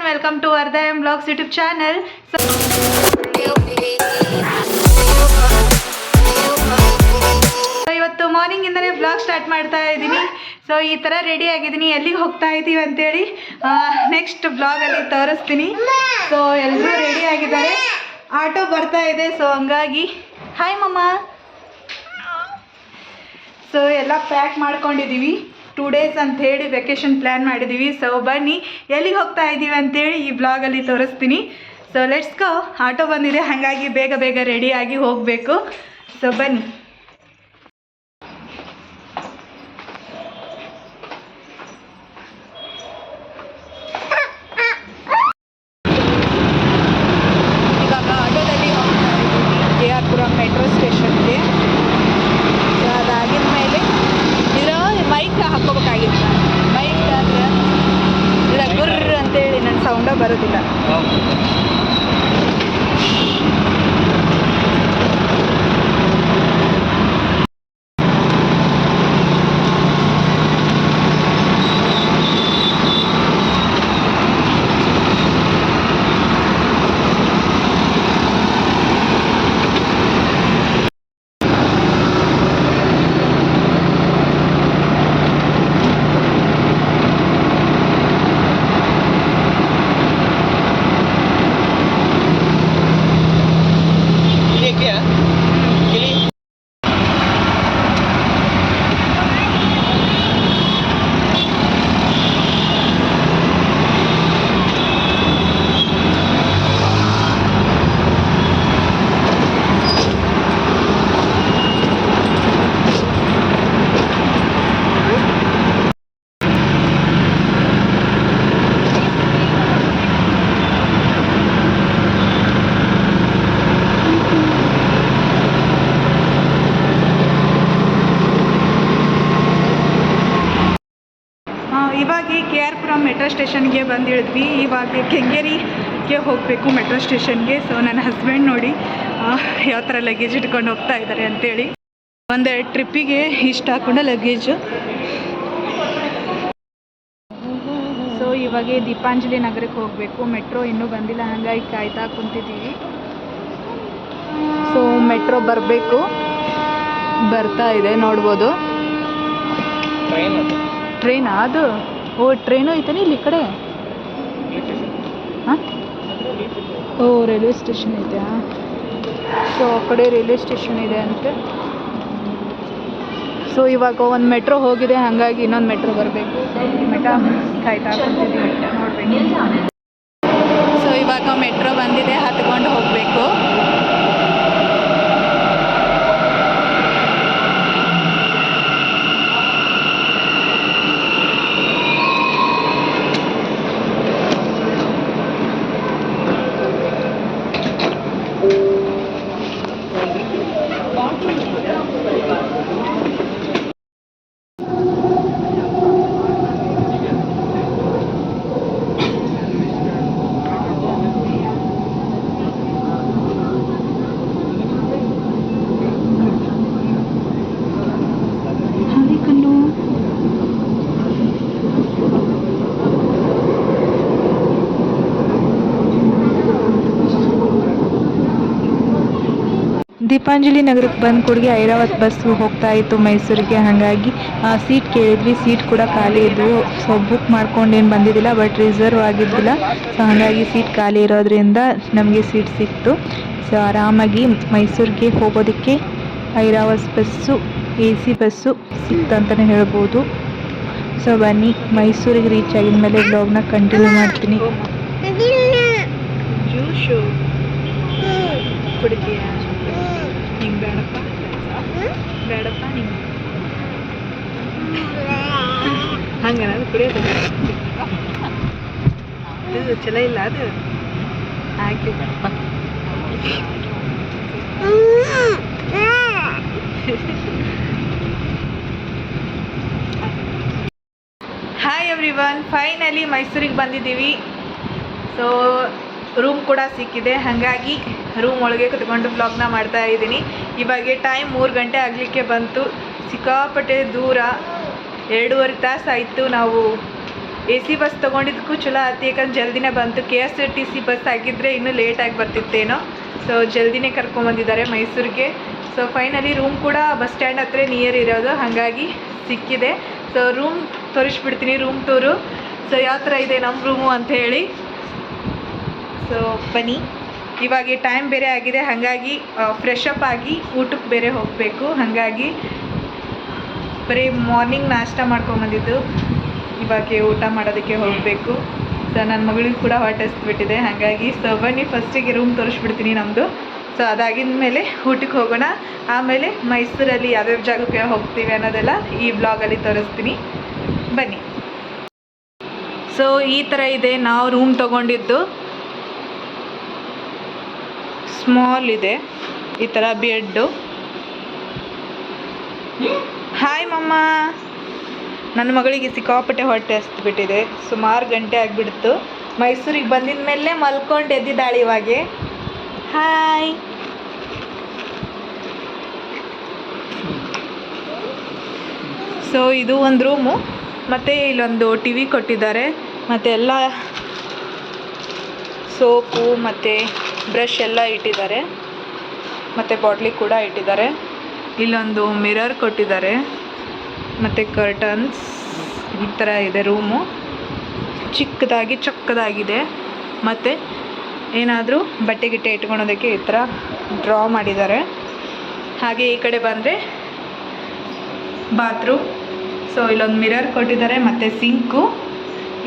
welcome to Ardhayam Vlogs YouTube channel. So ಇವತ್ತು morning ಇಂದನೇ blog start ಮಾಡ್ತಾ ಇದ್ದೀನಿ. So ಈ ಥರ ರೆಡಿ ಆಗಿದ್ದೀನಿ, ಎಲ್ಲಿಗೆ ಹೋಗ್ತಾ ಇದ್ದೀವಿ ಅಂತೇಳಿ ನೆಕ್ಸ್ಟ್ ಬ್ಲಾಗಲ್ಲಿ ತೋರಿಸ್ತೀನಿ. ಸೊ ಎಲ್ಲರೂ ರೆಡಿ ಆಗಿದ್ದಾರೆ, ಆಟೋ ಬರ್ತಾ ಇದೆ. ಸೊ ಹಂಗಾಗಿ ಹಾಯ್ ಮಮ್ಮ. ಸೊ ಎಲ್ಲ ಪ್ಯಾಕ್ ಮಾಡ್ಕೊಂಡಿದ್ದೀವಿ, 2 days ಅಂತ ಹೇಳಿ ವೆಕೇಶನ್ ಪ್ಲ್ಯಾನ್ ಮಾಡಿದ್ದೀವಿ. ಸೊ ಬನ್ನಿ ಎಲ್ಲಿಗೆ ಹೋಗ್ತಾ ಇದ್ದೀವಿ ಅಂತೇಳಿ ಈ ಬ್ಲಾಗಲ್ಲಿ ತೋರಿಸ್ತೀನಿ. So let's go. ಆಟೋ ಬಂದಿದೆ, ಹಾಗಾಗಿ ಬೇಗ ಬೇಗ ರೆಡಿಯಾಗಿ ಹೋಗಬೇಕು. ಸೊ ಬನ್ನಿ. ಇವಾಗ ಆಟೋದಲ್ಲಿ ಹೋಗ್ತಾ ಇದ್ದೀವಿ KR ಪುರಂ ಮೆಟ್ರೋ ಸ್ಟೇಷನ್ಗೆ. ಸೊ ಅದಾಗಿದ ಮೇಲೆ ಇದರ ಮೈಕ್ ಹಾಕೋಬೇಕಾಗಿತ್ತು. ಮೈಕ್ ಆದರೆ ಇಲ್ಲ ಗುರ್ರ ಅಂತೇಳಿ ನನ್ನ ಸೌಂಡ ಬರೋದಿಲ್ಲ. ಇವಾಗ KR ಪುರಂ ಮೆಟ್ರೋ ಸ್ಟೇಷನ್ಗೆ ಬಂದಿಳಿದ್ವಿ. ಇವಾಗ ಕೆಂಗೇರಿಗೆ ಹೋಗಬೇಕು ಮೆಟ್ರೋ ಸ್ಟೇಷನ್ಗೆ. ಸೊ ನನ್ನ ಹಸ್ಬೆಂಡ್ ನೋಡಿ ಯಾವ ಥರ ಲಗೇಜ್ ಇಟ್ಕೊಂಡು ಹೋಗ್ತಾ ಇದ್ದಾರೆ ಅಂತೇಳಿ. ಒಂದು ಟ್ರಿಪ್ಪಿಗೆ ಇಷ್ಟ ಹಾಕೊಂಡು ಲಗೇಜು. ಸೊ ಇವಾಗ ದೀಪಾಂಜಲಿ ನಗರಕ್ಕೆ ಹೋಗಬೇಕು. ಮೆಟ್ರೋ ಇನ್ನೂ ಬಂದಿಲ್ಲ, ಹಾಗಾಗಿ ಕಾಯ್ತಾ ಕುಂತಿದ್ದೀವಿ. ಸೊ ಮೆಟ್ರೋ ಬರಬೇಕು, ಬರ್ತಾ ಇದೆ ನೋಡ್ಬೋದು. ಟ್ರೈನಾ ಅದು? ಓ ಟ್ರೈನು ಐತೇನೆ ಇಲ್ಲಿ ಕಡೆ. ಹಾಂ ಓ ರೈಲ್ವೆ ಸ್ಟೇಷನ್ ಐತೆ. ಸೊ ಆ ಕಡೆ ರೈಲ್ವೆ ಸ್ಟೇಷನ್ ಇದೆ ಅಂತೆ. ಸೊ ಇವಾಗ ಒಂದು ಮೆಟ್ರೋ ಹೋಗಿದೆ, ಹಾಗಾಗಿ ಇನ್ನೊಂದು ಮೆಟ್ರೋ ಬರಬೇಕು. ಮೆಟ್ರೋ ಕಾಯ್ತಾ ಕುಂತಿದ್ದೀವಿ, ನೋಡಬೇಕು. ಸೊ ಇವಾಗ ಮೆಟ್ರೋ ಬಂದಿದೆ, ಹತ್ಕೊಂಡು ಹೋಗಬೇಕು. ದೀಪಾಂಜಲಿ ನಗರಕ್ಕೆ ಬಂದ ಕೂಡಗೆ ಐರಾವತ್ ಬಸ್ಸು ಹೋಗ್ತಾ ಇತ್ತು ಮೈಸೂರಿಗೆ, ಹಾಗಾಗಿ ಸೀಟ್ ಕೇಳಿದ್ವಿ. ಸೀಟ್ ಕೂಡ ಖಾಲಿ ಇದ್ವು. ಸೊ ಬುಕ್ ಮಾಡ್ಕೊಂಡೇನು ಬಂದಿದ್ದಿಲ್ಲ, ಬಟ್ ರಿಸರ್ವ್ ಆಗಿದ್ದಿಲ್ಲ. ಸೊ ಹಾಗಾಗಿ ಸೀಟ್ ಖಾಲಿ ಇರೋದ್ರಿಂದ ನಮಗೆ ಸೀಟ್ ಸಿಕ್ತು. ಸೊ ಆರಾಮಾಗಿ ಮೈಸೂರಿಗೆ ಹೋಗೋದಕ್ಕೆ ಐರಾವತ್ ಬಸ್ಸು, AC ಬಸ್ಸು ಸಿಕ್ತಂತಲೇ ಹೇಳ್ಬೋದು. ಸೊ ಬನ್ನಿ, ಮೈಸೂರಿಗೆ ರೀಚ್ ಆಗಿದ ಮೇಲೆ ಬ್ಲಾಗ್ನ ಕಂಟಿನ್ಯೂ ಮಾಡ್ತೀನಿ. ಜ್ಯೂಸು ಕುಡಿತೀಯ? ನಿಂಗೆ ಬೇಡಪ್ಪ, ಬೇಡಪ್ಪ ನಿಂಗೆ ಹಂಗೆ ಅದು ಕುಡಿಯೋದು ಅದು ಚಲೋ ಇಲ್ಲ. ಅದು ಹಾಕಿ ಬೇಡಪ್ಪ. ಹಾಯ್ ಎವ್ರಿವನ್, ಫೈನಲಿ ಮೈಸೂರಿಗೆ ಬಂದಿದ್ದೀವಿ. ಸೊ ರೂಮ್ ಕೂಡ ಸಿಕ್ಕಿದೆ, ಹಾಗಾಗಿ ರೂಮ್ ಒಳಗೆ ಕುತ್ಕೊಂಡು ಬ್ಲಾಗ್ನ ಮಾಡ್ತಾ ಇದ್ದೀನಿ. ಇವಾಗ ಟೈಮ್ 3 ಗಂಟೆ ಆಗಲಿಕ್ಕೆ ಬಂತು. ಸಿಕ್ಕಾಪಟ್ಟೆ ದೂರ, 2.5 ತಾಸು ಆಯಿತು ನಾವು AC ಬಸ್ ತೊಗೊಂಡಿದ್ದಕ್ಕೂ ಚಲೋ ಆಯ್ತು, ಯಾಕಂದ್ರೆ ಜಲ್ದಿನೇ ಬಂತು. KSRTC ಬಸ್ ಆಗಿದ್ದರೆ ಇನ್ನೂ ಲೇಟಾಗಿ ಬರ್ತಿತ್ತೇನೋ. ಸೊ ಜಲ್ದಿನೇ ಕರ್ಕೊಂಬಂದಿದ್ದಾರೆ ಮೈಸೂರಿಗೆ. ಸೊ ಫೈನಲಿ ರೂಮ್ ಕೂಡ ಬಸ್ ಸ್ಟ್ಯಾಂಡ್ ಹತ್ರ ನಿಯರ್ ಇರೋದು, ಹಾಗಾಗಿ ಸಿಕ್ಕಿದೆ. ಸೊ ರೂಮ್ ತೋರಿಸ್ಬಿಡ್ತೀನಿ, ರೂಮ್ ಟೂರು. ಸೊ ಯಾವ ಥರ ಇದೆ ನಮ್ಮ ರೂಮು ಅಂತ ಹೇಳಿ. ಸೊ ಬನ್ನಿ. ಇವಾಗ ಟೈಮ್ ಬೇರೆ ಆಗಿದೆ, ಹಾಗಾಗಿ ಫ್ರೆಶ್ ಅಪ್ ಆಗಿ ಊಟಕ್ಕೆ ಬೇರೆ ಹೋಗಬೇಕು. ಹಾಗಾಗಿ ಬರೀ ಮಾರ್ನಿಂಗ್ ನಾಷ್ಟ ಮಾಡ್ಕೊಂಬಂದಿದ್ದು, ಇವಾಗ ಊಟ ಮಾಡೋದಕ್ಕೆ ಹೋಗಬೇಕು. ಸೊ ನನ್ನ ಮಗಳಿಗೂ ಕೂಡ ಹೊಟ್ಟೆ ಹಸ್ಬಿಟ್ಟಿದೆ, ಹಾಗಾಗಿ ಸೊ ಬನ್ನಿ ಫಸ್ಟಿಗೆ ರೂಮ್ ತೋರಿಸ್ಬಿಡ್ತೀನಿ ನಮ್ಮದು. ಸೊ ಅದಾಗಿದ ಮೇಲೆ ಊಟಕ್ಕೆ ಹೋಗೋಣ. ಆಮೇಲೆ ಮೈಸೂರಲ್ಲಿ ಯಾವ್ಯಾವ ಜಾಗಕ್ಕೆ ಹೋಗ್ತೀವಿ ಅನ್ನೋದೆಲ್ಲ ಈ ಬ್ಲಾಗಲ್ಲಿ ತೋರಿಸ್ತೀನಿ, ಬನ್ನಿ. ಸೊ ಈ ಥರ ಇದೆ ನಾವು ರೂಮ್ ತೊಗೊಂಡಿದ್ದು. ಸ್ಮಾಲ್ ಇದೆ, ಈ ಥರ ಬೆಡ್ಡು. ಹಾಯ್ ಮಮ್ಮ. ನನ್ನ ಮಗಳಿಗೆ ಸಿಕ್ಕಾಪಟ್ಟೆ ಹೊಟ್ಟೆ ಹಸ್ಬಿಟ್ಟಿದೆ, ಸುಮಾರು ಗಂಟೆ ಆಗಿಬಿಡ್ತು. ಮೈಸೂರಿಗೆ ಬಂದಿದ ಮೇಲೆ ಮಲ್ಕೊಂಡು ಎದ್ದಿದ್ದಾಳೆ ಇವಾಗೆ. ಹಾಯ್. ಸೊ ಇದು ಒಂದು ರೂಮು, ಮತ್ತು ಇಲ್ಲೊಂದು TV ಕೊಟ್ಟಿದ್ದಾರೆ, ಮತ್ತು ಎಲ್ಲ ಸೋಪು ಮತ್ತು ಬ್ರಷ್ ಎಲ್ಲ ಇಟ್ಟಿದ್ದಾರೆ, ಮತ್ತು ಬಾಟ್ಲಿ ಕೂಡ ಇಟ್ಟಿದ್ದಾರೆ. ಇಲ್ಲೊಂದು ಮಿರರ್ ಕೊಟ್ಟಿದ್ದಾರೆ, ಮತ್ತು ಕರ್ಟನ್ಸ್. ಈ ಥರ ಇದೆ ರೂಮು, ಚಿಕ್ಕದಾಗಿ ಚಕ್ಕದಾಗಿದೆ. ಮತ್ತು ಏನಾದರೂ ಬಟ್ಟೆ ಗಿಟ್ಟೆ ಇಟ್ಕೊಳೋದಕ್ಕೆ ಈ ಥರ ಡ್ರಾ ಮಾಡಿದ್ದಾರೆ. ಹಾಗೆ ಈ ಕಡೆ ಬಂದರೆ ಬಾತ್ರೂಮ್. ಸೊ ಇಲ್ಲೊಂದು ಮಿರರ್ ಕೊಟ್ಟಿದ್ದಾರೆ, ಮತ್ತು ಸಿಂಕು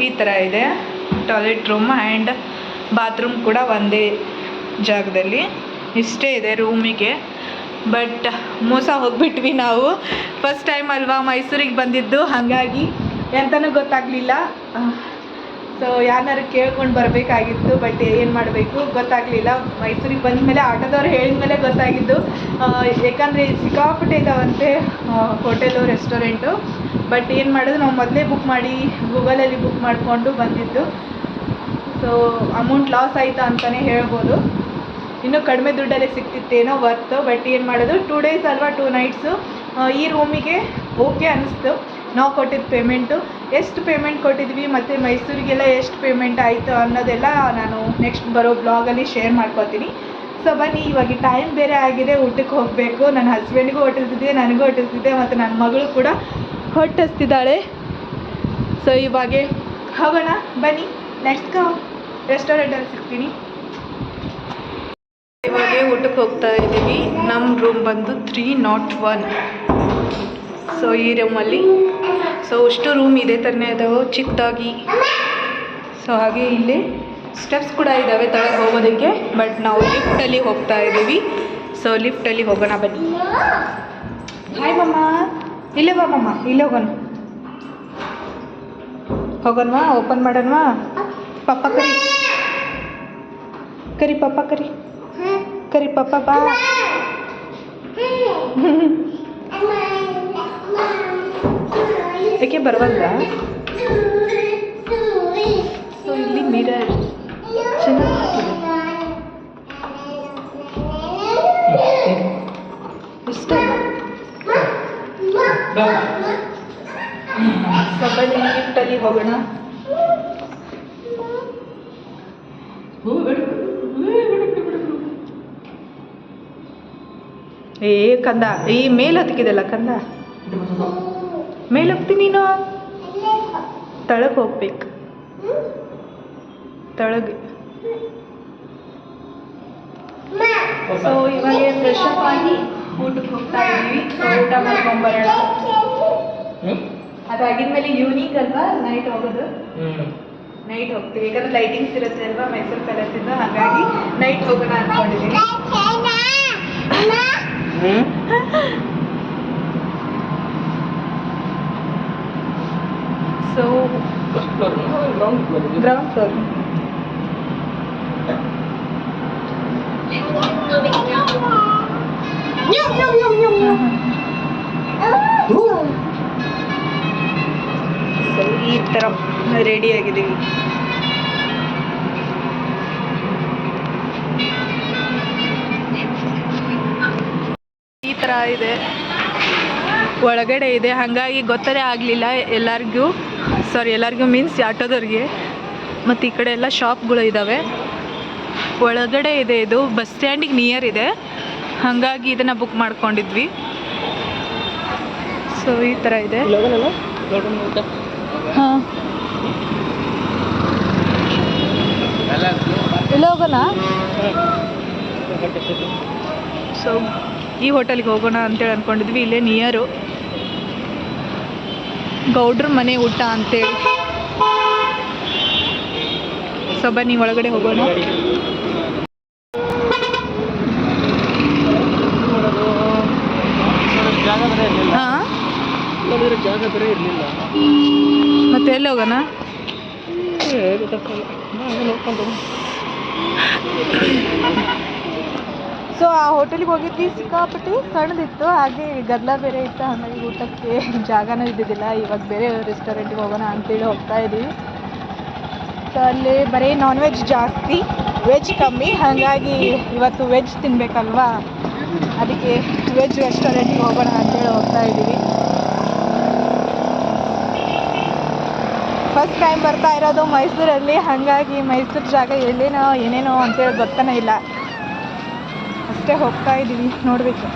ಈ ಥರ ಇದೆ. ಟಾಯ್ಲೆಟ್ ರೂಮ್ ಆ್ಯಂಡ್ ಬಾತ್ರೂಮ್ ಕೂಡ ಒಂದೇ ಜಾಗದಲ್ಲಿ. ಇಷ್ಟೇ ಇದೆ ರೂಮಿಗೆ. ಬಟ್ ಮೋಸ ಹೋಗಿಬಿಟ್ವಿ ನಾವು. ಫಸ್ಟ್ ಟೈಮ್ ಅಲ್ವಾ ಮೈಸೂರಿಗೆ ಬಂದಿದ್ದು, ಹಾಗಾಗಿ ಎಂತನೂ ಗೊತ್ತಾಗಲಿಲ್ಲ. ಸೊ ಯಾರನ್ನಾರು ಕೇಳ್ಕೊಂಡು ಬರಬೇಕಾಗಿತ್ತು, ಬಟ್ ಏನು ಮಾಡಬೇಕು ಗೊತ್ತಾಗಲಿಲ್ಲ. ಮೈಸೂರಿಗೆ ಬಂದ ಮೇಲೆ ಆಟೋದವ್ರು ಹೇಳಿದ ಮೇಲೆ ಗೊತ್ತಾಗಿದ್ದು. ಯಾಕಂದರೆ ಸಿಕ್ಕಾಪಟ್ಟೆ ಇದ್ದಾವಂತೆ ಹೋಟೆಲು, ರೆಸ್ಟೋರೆಂಟು. ಬಟ್ ಏನು ಮಾಡೋದು, ನಾವು ಮೊದಲೇ ಬುಕ್ ಮಾಡಿ ಗೂಗಲಲ್ಲಿ ಬುಕ್ ಮಾಡಿಕೊಂಡು ಬಂದಿದ್ದು. ಸೊ ಅಮೌಂಟ್ ಲಾಸ್ ಆಯಿತಾ ಅಂತಲೇ ಹೇಳ್ಬೋದು. ಇನ್ನೂ ಕಡಿಮೆ ದುಡ್ಡಲ್ಲೇ ಸಿಗ್ತಿತ್ತೇನೋ ವರ್ತು. ಬಟ್ ಏನು ಮಾಡೋದು, 2 ಡೇಸ್ ಅಲ್ವಾ, 2 ನೈಟ್ಸು. ಈ ರೂಮಿಗೆ ಓಕೆ ಅನ್ನಿಸ್ತು. ನಾವು ಕೊಟ್ಟಿದ್ದ ಪೇಮೆಂಟು, ಎಷ್ಟು ಪೇಮೆಂಟ್ ಕೊಟ್ಟಿದ್ವಿ ಮತ್ತು ಮೈಸೂರಿಗೆಲ್ಲ ಎಷ್ಟು ಪೇಮೆಂಟ್ ಆಯಿತು ಅನ್ನೋದೆಲ್ಲ ನಾನು ನೆಕ್ಸ್ಟ್ ಬರೋ ಬ್ಲಾಗಲ್ಲಿ ಶೇರ್ ಮಾಡ್ಕೊತೀನಿ. ಸೊ ಬನ್ನಿ, ಇವಾಗ ಟೈಮ್ ಬೇರೆ ಆಗಿದೆ, ಊಟಕ್ಕೆ ಹೋಗಬೇಕು. ನನ್ನ ಹಸ್ಬೆಂಡ್ಗೂ ಹೊಟ್ಟಿಸ್ತಿದ್ದೆ, ನನಗೂ ಹೊಟ್ಟಿಸ್ತಿದ್ದೆ, ಮತ್ತು ನನ್ನ ಮಗಳು ಕೂಡ ಹೊಟ್ಟಿಸ್ತಿದ್ದಾಳೆ. ಸೊ ಇವಾಗ ಹೋಗೋಣ, ಬನ್ನಿ, ಲೆಟ್ಸ್ ಗೋ. ರೆಸ್ಟೋರೆಂಟಲ್ಲಿ ಸಿಗ್ತೀನಿ. ಇವಾಗ ಊಟಕ್ಕೆ ಹೋಗ್ತಾ ಇದ್ದೀವಿ. ನಮ್ಮ ರೂಮ್ ಬಂದು 301. ಸೊ ಈ ರೂಮಲ್ಲಿ ಸೊ ಅಷ್ಟು ರೂಮ್ ಇದೇ ಥರನೇ ಇದಾವೆ, ಚಿಕ್ಕದಾಗಿ. ಸೊ ಹಾಗೆ ಇಲ್ಲಿ ಸ್ಟೆಪ್ಸ್ ಕೂಡ ಇದ್ದಾವೆ ತಳಗೆ ಹೋಗೋದಕ್ಕೆ. ಬಟ್ ನಾವು ಲಿಫ್ಟಲ್ಲಿ ಹೋಗ್ತಾ ಇದ್ದೀವಿ. ಸೊ ಲಿಫ್ಟಲ್ಲಿ ಹೋಗೋಣ, ಬನ್ನಿ. ಹಾಯ್ ಮಮ್ಮ. ಇಲ್ಲೇ ಬಾ ಮಮ್ಮ, ಇಲ್ಲೇ ಹೋಗೋಣವಾ, ಓಪನ್ ಮಾಡೋಣವಾ. ಪಪ್ಪ ಕರಿ, ಕರಿ ಪಪ್ಪ ಕರಿ, ಕರಿ ಪಪ್ಪ ಬಾ. ಯಾಕೆ ಬರವಲ್ಲ? ಸೊ ಇಲ್ಲಿ ಮಿರರ್ ಚೆನ್ನಾಗಿದೆ, ಇಷ್ಟ. ಸೊ ಬನ್ನಿ ಲಿಫ್ಟಲ್ಲಿ ಹೋಗೋಣ. ಏ ಕಂದ, ಈ ಮೇಲೆ ಹತ್ತಿದಲ್ಲ ಕಂದ, ಮೇಲೆ ಹೋಗ್ತೀನಿ ನೀನು. ತಳಗೆ ಹೋಗ್ಬೇಕು, ತಳಗೆ. ಸೊ ಇವಾಗ ಫ್ರೆಶ್ ಅಪ್ ಆಗಿ ಊಟಕ್ಕೆ ಹೋಗ್ತಾ ಇದ್ದೀವಿ. ಸೊ ಊಟ ಮಾಡ್ಕೊಂಬರೋಣ. ಅದಾಗಿದ್ಮೇಲೆ ಈವ್ನಿಂಗ್ ಅಲ್ವಾ ನೈಟ್ ಹೋಗೋದು, ನೈಟ್ ಹೋಗ್ತೀವಿ. ಯಾಕಂದ್ರೆ ಲೈಟಿಂಗ್ಸ್ ಇರುತ್ತೆ ಅಲ್ವಾ ಮೈಸೂರು ಪ್ಯಾಲೇಸಿಂದ, ಹಾಗಾಗಿ ನೈಟ್ ಹೋಗೋಣ ಅಂದ್ಕೊಂಡಿದ್ದೀವಿ. So ground floor. ಸೊ ಈ ಥರ ರೆಡಿ ಆಗಿದ್ದೀವಿ. ಈ ಥರ ಇದೆ, ಒಳಗಡೆ ಇದೆ, ಹಾಗಾಗಿ ಗೊತ್ತೇ ಆಗಲಿಲ್ಲ ಎಲ್ಲರಿಗೂ. ಸಾರಿ ಎಲ್ಲರಿಗೂ ಮೀನ್ಸ್ ಆಟೋದವ್ರಿಗೆ. ಮತ್ತು ಈ ಕಡೆ ಎಲ್ಲ ಶಾಪ್ಗಳು ಇದ್ದಾವೆ. ಒಳಗಡೆ ಇದೆ, ಇದು ಬಸ್ ಸ್ಟ್ಯಾಂಡಿಗೆ ನಿಯರ್ ಇದೆ, ಹಾಗಾಗಿ ಇದನ್ನು ಬುಕ್ ಮಾಡ್ಕೊಂಡಿದ್ವಿ. ಸೊ ಈ ಥರ ಇದೆ. ಹಾಂ, ಇಲ್ಲ ಹೋಗೋಣ. ಸೊ ಈ ಹೋಟೆಲ್ಗೆ ಹೋಗೋಣ ಅಂತೇಳಿ ಅಂದ್ಕೊಂಡಿದ್ವಿ. ಇಲ್ಲೇ ನಿಯರು ಗೌಡ್ರ ಮನೆ ಊಟ ಅಂತೇಳಿ. ಸೊ ಬನ್ನಿ ಒಳಗಡೆ ಹೋಗೋಣ. ಹಾಂ, ಮತ್ತೆ ಎಲ್ಲಿ ಹೋಗೋಣ? ಸೊ ಆ ಹೋಟೆಲಿಗೆ ಹೋಗಿದ್ವಿ, ಸಿಕ್ಕಾಪಟ್ಟಿ ಸಣ್ಣದಿತ್ತು, ಹಾಗೆ ಗದ್ದಲ ಬೇರೆ ಇತ್ತು, ಹಾಗಾಗಿ ಊಟಕ್ಕೆ ಜಾಗನೂ ಇದ್ದಿದ್ದಿಲ್ಲ. ಇವಾಗ ಬೇರೆ ರೆಸ್ಟೋರೆಂಟಿಗೆ ಹೋಗೋಣ ಅಂತೇಳಿ ಹೋಗ್ತಾ ಇದ್ದೀವಿ. ಸೊ ಅಲ್ಲಿ ಬರೀ ನಾನ್ ವೆಜ್ ಜಾಸ್ತಿ, ವೆಜ್ ಕಮ್ಮಿ, ಹಾಗಾಗಿ ಇವತ್ತು ವೆಜ್ ತಿನ್ನಬೇಕಲ್ವಾ, ಅದಕ್ಕೆ ವೆಜ್ ರೆಸ್ಟೋರೆಂಟಿಗೆ ಹೋಗೋಣ ಅಂತೇಳಿ ಹೋಗ್ತಾ ಇದ್ದೀವಿ. ಫಸ್ಟ್ ಟೈಮ್ ಬರ್ತಾ ಇರೋದು ಮೈಸೂರಲ್ಲಿ, ಹಾಗಾಗಿ ಮೈಸೂರು ಜಾಗ ಎಲ್ಲೇನೋ ಏನೇನೋ ಅಂತೇಳಿ ಗೊತ್ತಾನೇ ಇಲ್ಲ, ಅಷ್ಟೇ ಹೋಗ್ತಾ ಇದ್ದೀವಿ, ನೋಡಬೇಕು.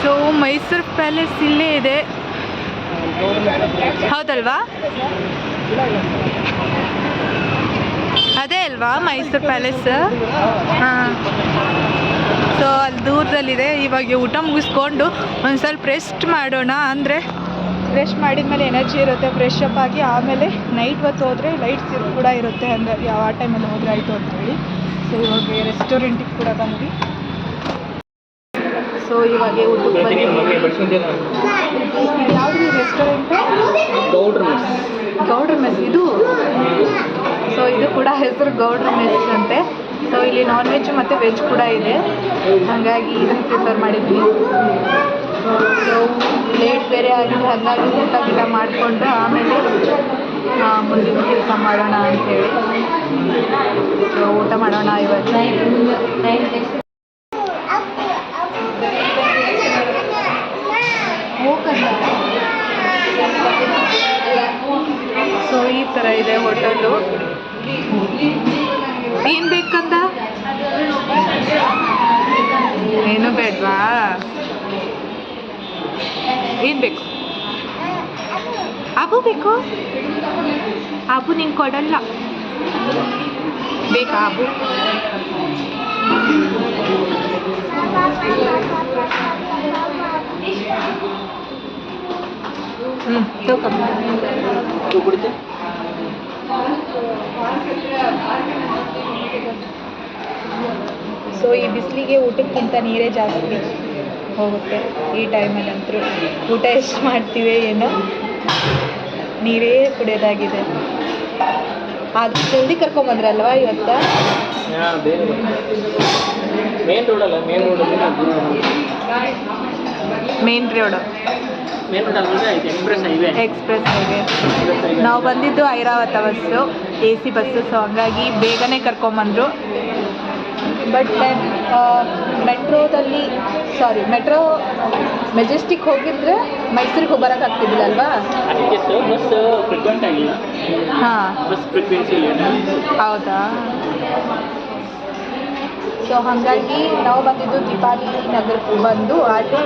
ಸೊ ಮೈಸೂರು ಪ್ಯಾಲೇಸ್ ಇಲ್ಲೇ ಇದೆ, ಹೌದಲ್ವಾ? ಅದೇ ಅಲ್ವಾ ಮೈಸೂರು ಪ್ಯಾಲೇಸ್? ಹಾಂ. ಸೊ ಅಲ್ಲಿ ದೂರದಲ್ಲಿದೆ. ಇವಾಗ ಊಟ ಮುಗಿಸ್ಕೊಂಡು ಒಂದು ಸ್ವಲ್ಪ ರೆಸ್ಟ್ ಮಾಡೋಣ, ಅಂದರೆ ರೆಸ್ಟ್ ಮಾಡಿದ್ಮೇಲೆ ಎನರ್ಜಿ ಇರುತ್ತೆ, ಫ್ರೆಶ್ ಅಪ್ ಆಗಿ ಆಮೇಲೆ ನೈಟ್ ಹೊತ್ತು ಹೋದರೆ ಲೈಟ್ಸ್ ಕೂಡ ಇರುತ್ತೆ, ಹಾಗಾಗಿ ಯಾವ ಟೈಮಲ್ಲಿ ಹೋದರೆ ಆಯಿತು ಅಂತೇಳಿ. ಸೊ ಇವಾಗ ರೆಸ್ಟೋರೆಂಟಿಗೆ ಕೂಡ ಬಂದ್ವಿ. ಸೊ ಇವಾಗ ಊಟಕ್ಕೆ ಬಂದು, ಇದು ಯಾವುದು ರೆಸ್ಟೋರೆಂಟು? ಗೌಡ್ರ ಮೆಸ್ ಇದು. ಸೊ ಇದು ಕೂಡ ಹೆಸರು ಗೌಡ್ರ ಮೆಸ್ ಅಂತೆ. ಸೊ ಇಲ್ಲಿ ನಾನ್ ವೆಜ್ ಮತ್ತು ವೆಜ್ ಕೂಡ ಇದೆ, ಹಾಗಾಗಿ ಇದನ್ನು ಪ್ರಿಫರ್ ಮಾಡಿದ್ವಿ. ಸೊ ಲೇಟ್ ಬೇರೆ ಆಗಿದೆ, ಹಾಗಾಗಿ ಊಟ ಗಿಟ ಮಾಡಿಕೊಂಡು ಆಮೇಲೆ ಮುಂದಿನ ಕೆಲಸ ಮಾಡೋಣ ಅಂಥೇಳಿ. ಸೊ ಊಟ ಮಾಡೋಣ ಇವತ್ತು. ಸೊ ಈ ಥರ ಇದೆ ಹೋಟೆಲು. ಏನು ಬೇಕಂತ? ಏನು ಬೇಡವಾ? ಏನು ಬೇಕು? ಅಬು ಬೇಕು? ಅಬು ನಿಂಗೆ ಕೊಡಲ್ಲ, ಬೇಕಾ ಅಬು? ಸೊ ಈ ಬಿಸಿಲಿಗೆ ಊಟಕ್ಕಿಂತ ನೀರೇ ಜಾಸ್ತಿ ಹೋಗುತ್ತೆ ಈ ಟೈಮಲ್ಲಿ. ಅಂತೂ ಊಟ ಎಷ್ಟು ಮಾಡ್ತೀವಿ ಏನೋ, ನೀರೇ ಕುಡಿಯೋದಾಗಿದೆ. ಅದು ಜಲ್ದಿ ಕರ್ಕೊಂಬಂದ್ರಲ್ವಾ ಇವತ್ತು? Main road express highway. ನಾವು ಬಂದಿದ್ದು Airavat bus, AC bus. So ಹಂಗಾಗಿ ಬೇಗನೆ ಕರ್ಕೊಂಬಂದರು. ಬಟ್ ಮೆಟ್ರೋ ಮೆಜೆಸ್ಟಿಕ್ ಹೋಗಿದ್ರೆ ಮೈಸೂರಿಗೆ ಬರೋಕ್ಕಾಗ್ತಿದ್ದಿಲ್ಲ ಅಲ್ವಾ? ಹಾಂ, ಹೌದಾ? ಸೊ ಹಾಗಾಗಿ ನಾವು ಬಂದಿದ್ದು ದೀಪಾಲಿ ನಗರಕ್ಕೆ ಬಂದು, ಅಲ್ಲಿ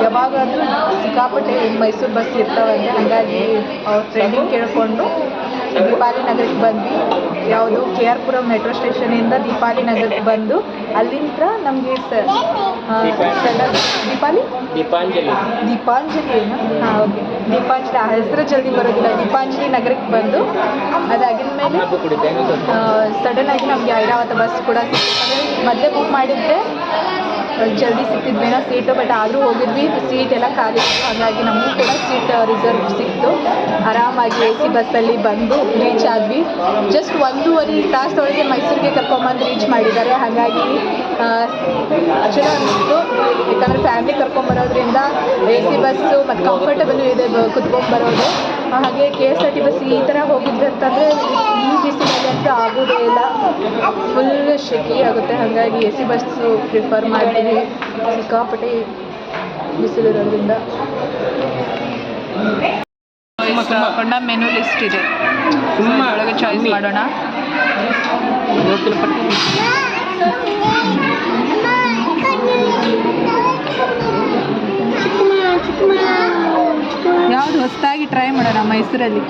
ಯಾವಾಗಾದರೂ ಸಿಕ್ಕಾಪಟ್ಟೆ ಮೈಸೂರು ಬಸ್ ಇರ್ತಾವಂತೆ, ಹಾಗಾಗಿ ಅವ್ರ ಫ್ರೆಂಡಿಗೆ ಕೇಳಿಕೊಂಡು ದೀಪಾಲಿ ನಗರಕ್ಕೆ ಬಂದ್ವಿ. ಯಾವುದು KR ಪುರಂ ಮೆಟ್ರೋ ಸ್ಟೇಷನಿಂದ ದೀಪಾಲಿ ನಗರಕ್ಕೆ ಬಂದು ಅಲ್ಲಿಂದ ನಮಗೆ ದೀಪಾಂಜಲಿ ಏನು? ಹಾಂ, ಓಕೆ, ದೀಪಾಂಜಲಿ. ಆ ಹೆಸರು ಜಲ್ದಿ ಬರೋದಿಲ್ಲ. ದೀಪಾಂಜಲಿ ನಗರಕ್ಕೆ ಬಂದು ಅದಾಗಿದ ಮೇಲೆ ಸಡನ್ನಾಗಿ ನಮಗೆ ಐರಾವತ ಬಸ್ ಕೂಡ ಮೊದಲೇ ಬುಕ್ ಮಾಡಿದರೆ ಜಲ್ದಿ ಸಿಕ್ತಿದ್ವೇನೋ ಸೀಟು, ಬಟ್ ಆದರೂ ಹೋಗಿದ್ವಿ, ಸೀಟ್ ಎಲ್ಲ ಖಾಲಿ ಇತ್ತು. ಹಾಗಾಗಿ ನಮಗೂ ಕೂಡ ಸೀಟ್ ರಿಸರ್ವ್ ಸಿಕ್ತು. ಆರಾಮಾಗಿ AC ಬಸ್ಸಲ್ಲಿ ಬಂದು ರೀಚ್ ಆದ್ವಿ. ಜಸ್ಟ್ 1.5 ತಾಸೊಳಗೆ ಮೈಸೂರಿಗೆ ಕರ್ಕೊಂಬಂದು ರೀಚ್ ಮಾಡಿದ್ದಾರೆ. ಹಾಗಾಗಿ ಚಲೋ ಅನ್ನಿಸ್ತು. ಯಾಕಂದರೆ ಫ್ಯಾಮಿಲಿ ಕರ್ಕೊಂಬರೋದ್ರಿಂದ AC ಬಸ್ಸು ಮತ್ತು ಕಂಫರ್ಟಬಲ್ ಇದೆ ಕುತ್ಕೊಂಡ್ಬರೋದು. ಹಾಗೆ KSRT ಬಸ್ ಈ ಥರ ಹೋಗಿದ್ವಿ ಅಂತಂದರೆ ಈ ಬಿಸಿಲಲ್ಲಿ ಅಂತೂ ಆಗೋದೇ ಇಲ್ಲ, ಫುಲ್ ಶೆಕೆ ಆಗುತ್ತೆ. ಹಾಗಾಗಿ AC ಬಸ್ಸು ಪ್ರಿಫರ್ ಮಾಡ್ತೀವಿ, ಸಿಕ್ಕಾಪಟ್ಟೆ ಬಿಸಿಲಿರೋದ್ರಿಂದ. ಹಾಕೊಂಡ ಮೆನು ಲಿಸ್ಟ್ ಇದೆ, ಒಳಗೆ ಚಾಯ್ಸ್ ಮಾಡೋಣ. ಯಾವುದು ಹೊಸದಾಗಿ ಟ್ರೈ ಮಾಡೋಣ ಮೈಸೂರಲ್ಲಿ?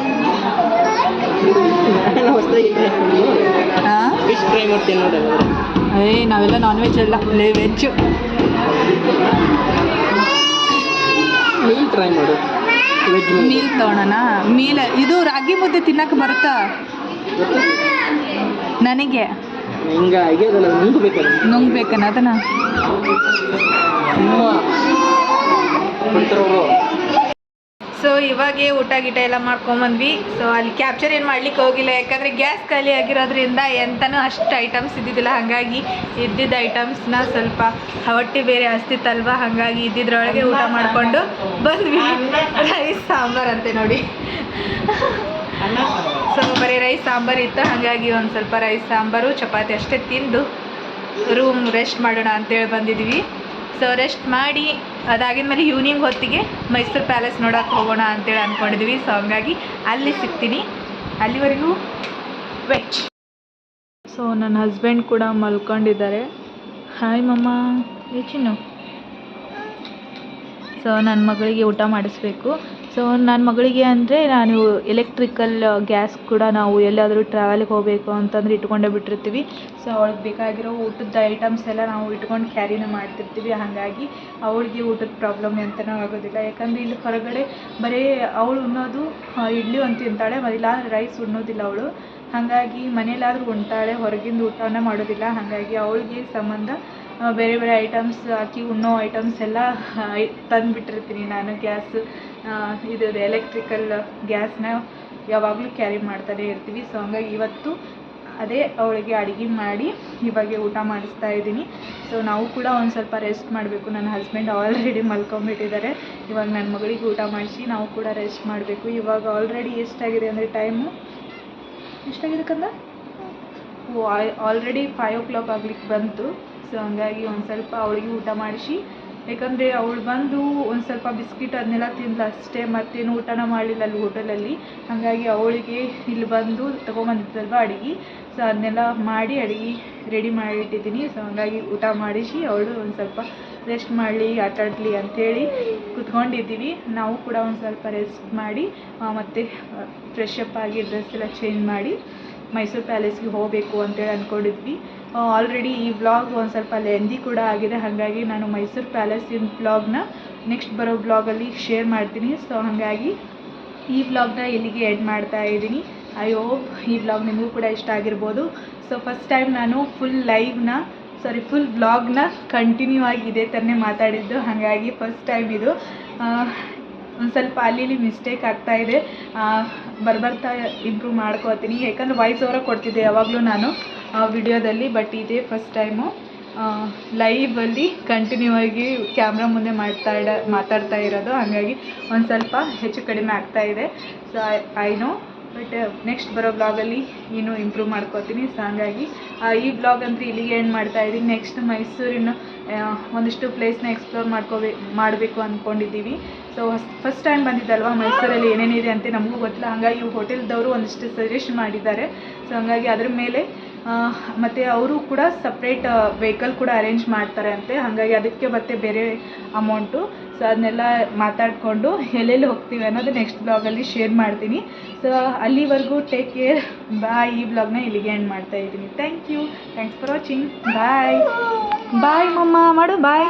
ನಾವೆಲ್ಲ ನಾನ್ ವೆಜ್ ಅಲ್ಲ, ವೆಜ್. ಮೀಲ್ ಟ್ರೈ ಮಾಡು. ಮೀಲ್ ತೊಗೊಳೋಣ. ಮೀಲ್ ಇದು ರಾಗಿ ಮುದ್ದೆ ತಿನ್ನಕ್ಕೆ ಬರುತ್ತಾ ನನಗೆ? ನುಂಗ್ಬೇಕನ್ನ ಅದನ್ನ? ಸೊ ಇವಾಗೇ ಊಟ ಗೀಟ ಎಲ್ಲ ಮಾಡ್ಕೊಂಬಂದ್ವಿ. ಸೊ ಅಲ್ಲಿ ಕ್ಯಾಪ್ಚರ್ ಏನು ಮಾಡ್ಲಿಕ್ಕೆ ಹೋಗಿಲ್ಲ, ಯಾಕಂದರೆ ಗ್ಯಾಸ್ ಖಾಲಿ ಆಗಿರೋದ್ರಿಂದ ಎಂತನೂ ಅಷ್ಟು ಐಟಮ್ಸ್ ಇದ್ದಿದ್ದಿಲ್ಲ. ಹಾಗಾಗಿ ಇದ್ದಿದ್ದ ಐಟಮ್ಸ್ನ ಸ್ವಲ್ಪ ಹೊಟ್ಟೆ ಬೇರೆ ಹಸ್ತಿತ್ತಲ್ವ, ಹಾಗಾಗಿ ಇದ್ದಿದ್ರೊಳಗೆ ಊಟ ಮಾಡಿಕೊಂಡು ಬಂದ್ವಿ. ರೈಸ್ ಸಾಂಬಾರು ಅಂತೆ ನೋಡಿ. ಸೊ ಬರೀ ರೈಸ್ ಸಾಂಬಾರು ಇತ್ತು, ಹಾಗಾಗಿ ಒಂದು ಸ್ವಲ್ಪ ರೈಸ್ ಸಾಂಬಾರು ಚಪಾತಿ ಅಷ್ಟೇ ತಿಂದು ರೂಮ್ ರೆಸ್ಟ್ ಮಾಡೋಣ ಅಂತೇಳಿ ಬಂದಿದ್ವಿ. ಸೊ ರೆಸ್ಟ್ ಮಾಡಿ ಅದಾಗಿದ್ಮೇಲೆ ಈವ್ನಿಂಗ್ ಹೊತ್ತಿಗೆ ಮೈಸೂರು ಪ್ಯಾಲೇಸ್ ನೋಡೋಕೆ ಹೋಗೋಣ ಅಂತೇಳಿ ಅಂದ್ಕೊಂಡಿದ್ವಿ. ಸೊ ಹಂಗಾಗಿ ಅಲ್ಲಿ ಸಿಗ್ತೀನಿ, ಅಲ್ಲಿವರೆಗೂ ವೆಚ್. ಸೊ ನನ್ನ ಹಸ್ಬೆಂಡ್ ಕೂಡ ಮಲ್ಕೊಂಡಿದ್ದಾರೆ. ಹಾಯ್ ಮಮ್ಮ, ಚಿನ್ನು. ಸೊ ನನ್ನ ಮಗಳಿಗೆ ಊಟ ಮಾಡಿಸ್ಬೇಕು. ಸೊ ನನ್ನ ಮಗಳಿಗೆ ಅಂದರೆ ನಾನು ಎಲೆಕ್ಟ್ರಿಕಲ್ ಗ್ಯಾಸ್ ಕೂಡ ನಾವು ಎಲ್ಲಾದರೂ ಟ್ರಾವೆಲಿಗೆ ಹೋಗಬೇಕು ಅಂತಂದರೆ ಇಟ್ಕೊಂಡೇ ಬಿಟ್ಟಿರ್ತೀವಿ. ಸೊ ಅವಳಿಗೆ ಬೇಕಾಗಿರೋ ಊಟದ ಐಟಮ್ಸ್ ಎಲ್ಲ ನಾವು ಇಟ್ಕೊಂಡು ಕ್ಯಾರಿನ ಮಾಡ್ತಿರ್ತೀವಿ. ಹಾಗಾಗಿ ಅವಳಿಗೆ ಊಟದ ಪ್ರಾಬ್ಲಮ್ ಅಂತನೂ ಆಗೋದಿಲ್ಲ. ಯಾಕಂದರೆ ಇಲ್ಲಿ ಹೊರಗಡೆ ಬರೀ ಅವಳು ಉಣ್ಣೋದು ಇಡ್ಲಿ ಒಂದು ತಿಂತಾಳೆ, ಇಲ್ಲಾಂದರೆ ರೈಸ್ ಉಣ್ಣೋದಿಲ್ಲ ಅವಳು. ಹಾಗಾಗಿ ಮನೇಲಾದರೂ ಉಣ್ತಾಳೆ, ಹೊರಗಿಂದ ಊಟನ ಮಾಡೋದಿಲ್ಲ. ಹಾಗಾಗಿ ಅವಳಿಗೆ ಸಂಬಂಧ ಬೇರೆ ಬೇರೆ ಐಟಮ್ಸ್ ಹಾಕಿ ಉಣ್ಣೋ ಐಟಮ್ಸ್ ಎಲ್ಲ ತಂದುಬಿಟ್ಟಿರ್ತೀನಿ ನಾನು. ಗ್ಯಾಸ್ ಇದು ಎಲೆಕ್ಟ್ರಿಕಲ್ ಗ್ಯಾಸ್ನ ಯಾವಾಗಲೂ ಕ್ಯಾರಿ ಮಾಡ್ತಾನೆ ಇರ್ತೀವಿ. ಸೊ ಹಂಗಾಗಿ ಇವತ್ತು ಅದೇ ಅವಳಿಗೆ ಅಡುಗೆ ಮಾಡಿ ಇವಾಗೆ ಊಟ ಮಾಡಿಸ್ತಾ ಇದ್ದೀನಿ. ಸೊ ನಾವು ಕೂಡ ಒಂದು ಸ್ವಲ್ಪ ರೆಸ್ಟ್ ಮಾಡಬೇಕು. ನನ್ನ ಹಸ್ಬೆಂಡ್ ಆಲ್ರೆಡಿ ಮಲ್ಕೊಂಬಿಟ್ಟಿದ್ದಾರೆ. ಇವಾಗ ನನ್ನ ಮಗಳಿಗೆ ಊಟ ಮಾಡಿಸಿ ನಾವು ಕೂಡ ರೆಸ್ಟ್ ಮಾಡಬೇಕು. ಇವಾಗ ಆಲ್ರೆಡಿ ಎಷ್ಟಾಗಿದೆ ಅಂದರೆ ಟೈಮು ಎಷ್ಟಾಗಿದೆ ಕಂದ? ಆಲ್ರೆಡಿ 5 o'clock ಆಗ್ಲಿಕ್ಕೆ ಬಂತು. ಸೊ ಹಂಗಾಗಿ ಒಂದು ಸ್ವಲ್ಪ ಅವಳಿಗೆ ಊಟ ಮಾಡಿಸಿ, ಯಾಕಂದರೆ ಅವಳು ಬಂದು ಒಂದು ಸ್ವಲ್ಪ ಬಿಸ್ಕಿಟ್ ಅದನ್ನೆಲ್ಲ ತಿಂದ್ಲು ಅಷ್ಟೇ, ಮತ್ತೇನು ಊಟನ ಮಾಡಲಿಲ್ಲ ಅಲ್ಲಿ ಹೋಟೆಲಲ್ಲಿ. ಹಾಗಾಗಿ ಅವಳಿಗೆ ಇಲ್ಲಿ ಬಂದು ತೊಗೊಂಬಂದಿದ್ದಲ್ವ ಅಡುಗೆ, ಸೊ ಅದನ್ನೆಲ್ಲ ಮಾಡಿ ಅಡುಗೆ ರೆಡಿ ಮಾಡಿಟ್ಟಿದ್ದೀನಿ. ಸೊ ಹಂಗಾಗಿ ಊಟ ಮಾಡಿಸಿ ಅವಳು ಒಂದು ಸ್ವಲ್ಪ ರೆಸ್ಟ್ ಮಾಡಲಿ, ಆಟಾಡಲಿ ಅಂಥೇಳಿ ಕೂತ್ಕೊಂಡಿದ್ದೀವಿ. ನಾವು ಕೂಡ ಒಂದು ಸ್ವಲ್ಪ ರೆಸ್ಟ್ ಮಾಡಿ ಮತ್ತು ಫ್ರೆಶ್ ಅಪ್ ಆಗಿ ಡ್ರೆಸ್ ಎಲ್ಲ ಚೇಂಜ್ ಮಾಡಿ ಮೈಸೂರು ಪ್ಯಾಲೇಸ್ಗೆ ಹೋಗಬೇಕು ಅಂತೇಳಿ ಅಂದ್ಕೊಂಡಿದ್ವಿ. ಆಲ್ರೆಡಿ ಈ ವ್ಲಾಗ್ ಒಂದು ಸ್ವಲ್ಪ ಲೆಂದಿ ಕೂಡ ಆಗಿದೆ. ಹಾಗಾಗಿ ನಾನು ಮೈಸೂರು ಪ್ಯಾಲೇಸಿನ ವ್ಲಾಗ್ನ ನೆಕ್ಸ್ಟ್ ಬರೋ ವ್ಲಾಗಲ್ಲಿ ಶೇರ್ ಮಾಡ್ತೀನಿ. ಸೊ ಹಾಗಾಗಿ ಈ ವ್ಲಾಗ್ನ ಇಲ್ಲಿಗೆ ಎಂಡ್ ಮಾಡ್ತಾ ಇದ್ದೀನಿ. ಐ ಹೋಪ್ ಈ ವ್ಲಾಗ್ ನಿಮಗೂ ಕೂಡ ಇಷ್ಟ ಆಗಿರ್ಬೋದು. ಸೊ ಫಸ್ಟ್ ಟೈಮ್ ನಾನು ಫುಲ್ ವ್ಲಾಗ್ನ ಕಂಟಿನ್ಯೂ ಆಗಿ ಇದೇ ಥರನೇ ಮಾತಾಡಿದ್ದು. ಹಾಗಾಗಿ ಫಸ್ಟ್ ಟೈಮ್ ಇದು. ಒಂದು ಸ್ವಲ್ಪ ಅಲ್ಲಿ ಮಿಸ್ಟೇಕ್ ಆಗ್ತಾಯಿದೆ, ಬರ್ತಾ ಇಂಪ್ರೂವ್ ಮಾಡ್ಕೋತೀನಿ. ಯಾಕಂದರೆ ವಾಯ್ಸ್ ಓವರ್ ಕೊಡ್ತಿದ್ದೆ ಯಾವಾಗಲೂ ನಾನು ವಿಡಿಯೋದಲ್ಲಿ, ಬಟ್ ಇದೇ ಫಸ್ಟ್ ಟೈಮು ಲೈವಲ್ಲಿ ಕಂಟಿನ್ಯೂ ಆಗಿ ಕ್ಯಾಮ್ರಾ ಮುಂದೆ ಮಾತಾಡ್ತಾ ಇರೋದು. ಹಾಗಾಗಿ ಒಂದು ಸ್ವಲ್ಪ ಹೆಚ್ಚು ಕಡಿಮೆ ಆಗ್ತಾಯಿದೆ. So I know, but next ಬರೋ ವ್ಲಾಗಲ್ಲಿ ಇನ್ನೂ ಇಂಪ್ರೂವ್ ಮಾಡ್ಕೋತೀನಿ. ಸೊ ಹಾಗಾಗಿ ಈ ವ್ಲಾಗ್ ಅಂದರೆ ಇಲ್ಲಿಗೆ ಎಂಡ್ ಮಾಡ್ತಾಯಿದ್ದೀನಿ. ನೆಕ್ಸ್ಟ್ ಮೈಸೂರಿನ ಒಂದಿಷ್ಟು ಪ್ಲೇಸ್ನ ಎಕ್ಸ್ಪ್ಲೋರ್ ಮಾಡಬೇಕು ಅಂದ್ಕೊಂಡಿದ್ದೀವಿ. ಸೊ ಫಸ್ಟ್ ಟೈಮ್ ಬಂದಿದ್ದಲ್ವ, ಮೈಸೂರಲ್ಲಿ ಏನೇನಿದೆ ಅಂತ ನಮಗೂ ಗೊತ್ತಿಲ್ಲ. ಹಾಗಾಗಿ ಹೋಟೆಲ್ದವರು ಒಂದಿಷ್ಟು ಸಜೆಷನ್ ಮಾಡಿದ್ದಾರೆ. ಸೊ ಹಾಗಾಗಿ ಅದ್ರ ಮೇಲೆ ಮತ್ತು ಅವರು ಕೂಡ ಸಪ್ರೇಟ್ ವೆಹಿಕಲ್ ಕೂಡ ಅರೇಂಜ್ ಮಾಡ್ತಾರೆ ಅಂತೆ. ಹಾಗಾಗಿ ಅದಕ್ಕೆ ಮತ್ತೆ ಬೇರೆ ಅಮೌಂಟು. ಸೊ ಅದನ್ನೆಲ್ಲ ಮಾತಾಡಿಕೊಂಡು ಎಲ್ಲೆಲ್ಲಿ ಹೋಗ್ತೀವಿ ಅನ್ನೋದು ನೆಕ್ಸ್ಟ್ ಬ್ಲಾಗಲ್ಲಿ ಶೇರ್ ಮಾಡ್ತೀನಿ. ಸೊ ಅಲ್ಲಿವರೆಗೂ ಟೇಕ್ ಕೇರ್, ಬಾಯ್. ಈ ಬ್ಲಾಗ್ನ ಇಲ್ಲಿಗೆ ಎಂಡ್ ಮಾಡ್ತಾ ಇದ್ದೀನಿ. Thanks for watching. ಬಾಯ್ ಮಮ್ಮ ಮಾಡು, ಬಾಯ್.